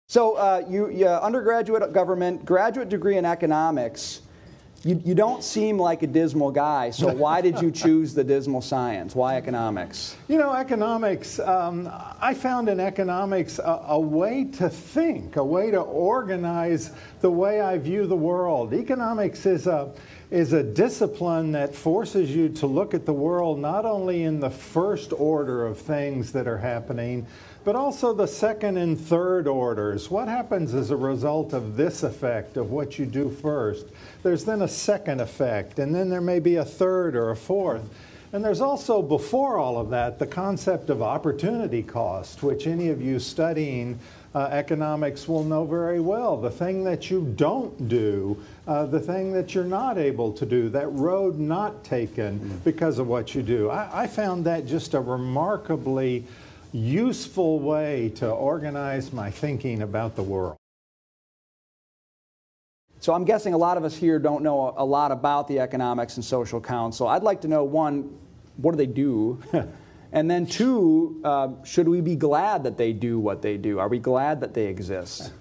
So you undergraduate government, graduate degree in economics. You don't seem like a dismal guy, so why did you choose the dismal science? Why economics? You know, economics, I found in economics a way to think, a way to organize the way I view the world. Economics is a discipline that forces you to look at the world not only in the first order of things that are happening, but also the second and third orders. What happens as a result of this effect of what you do first? There's then a second effect, and then there may be a third or a fourth. And there's also, before all of that, the concept of opportunity cost, which any of you studying economics will know very well. The thing that you don't do, the thing that you're not able to do, that road not taken because of what you do. I found that just a remarkably useful way to organize my thinking about the world. So I'm guessing a lot of us here don't know a lot about the Economics and Social Council. I'd like to know, one, what do they do? And then two, should we be glad that they do what they do? Are we glad that they exist?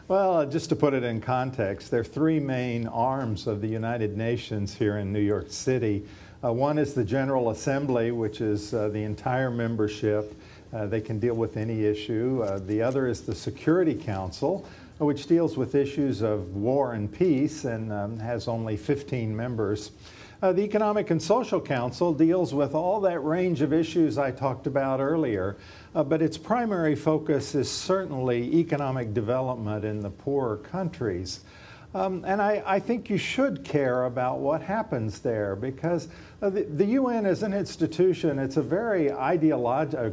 Well, just to put it in context, there are three main arms of the United Nations here in New York City. One is the General Assembly, which is the entire membership. They can deal with any issue. The other is the Security Council, which deals with issues of war and peace and has only 15 members. The Economic and Social Council deals with all that range of issues I talked about earlier, but its primary focus is certainly economic development in the poorer countries. And I think you should care about what happens there, because the UN as an institution, it's a very ideological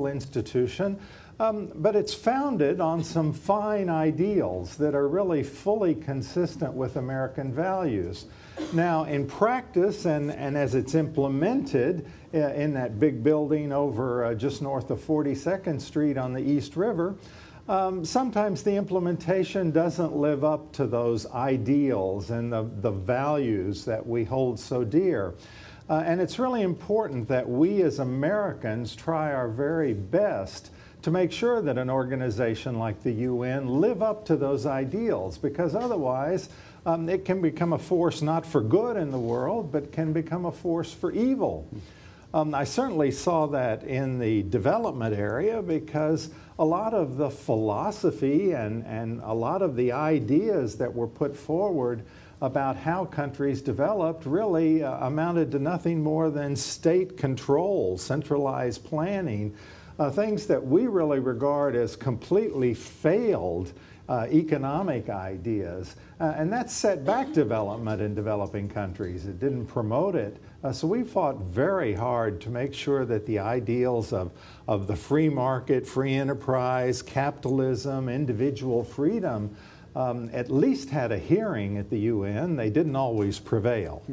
institution, but it's founded on some fine ideals that are really fully consistent with American values. Now, in practice, and as it's implemented in that big building over just north of 42nd Street on the East River, sometimes the implementation doesn't live up to those ideals and the values that we hold so dear. And it's really important that we as Americans try our very best to make sure that an organization like the UN live up to those ideals, because otherwise it can become a force not for good in the world, but can become a force for evil. I certainly saw that in the development area, because a lot of the philosophy and a lot of the ideas that were put forward about how countries developed really amounted to nothing more than state control, centralized planning, things that we really regard as completely failed economic ideas. And that set back development in developing countries. It didn't promote it. So we fought very hard to make sure that the ideals of the free market, free enterprise, capitalism, individual freedom at least had a hearing at the UN. They didn't always prevail.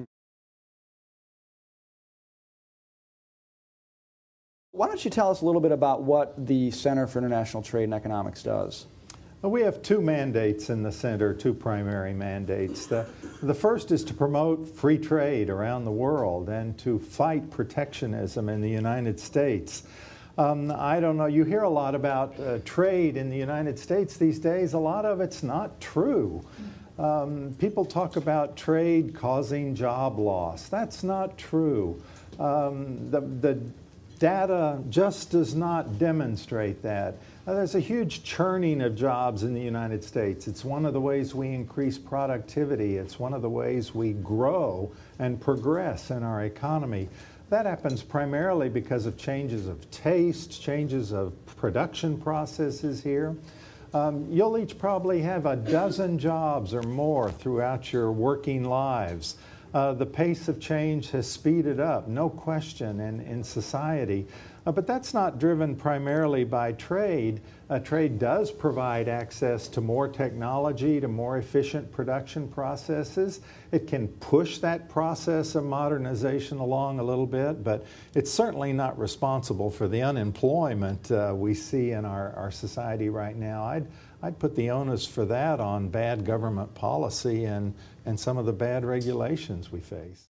Why don't you tell us a little bit about what the Center for International Trade and Economics does? We have two mandates in the center, two primary mandates. The first is to promote free trade around the world and to fight protectionism in the United States. I don't know, you hear a lot about trade in the United States these days. A lot of it's not true. People talk about trade causing job loss. That's not true. The data just does not demonstrate that. There's a huge churning of jobs in the United States. It's one of the ways we increase productivity. It's one of the ways we grow and progress in our economy. That happens primarily because of changes of taste, changes of production processes here. You'll each probably have a dozen jobs or more throughout your working lives. The pace of change has speeded up, no question, in society. But that's not driven primarily by trade. Trade does provide access to more technology, to more efficient production processes. It can push that process of modernization along a little bit, but it's certainly not responsible for the unemployment we see in our society right now. I'd put the onus for that on bad government policy and some of the bad regulations we face.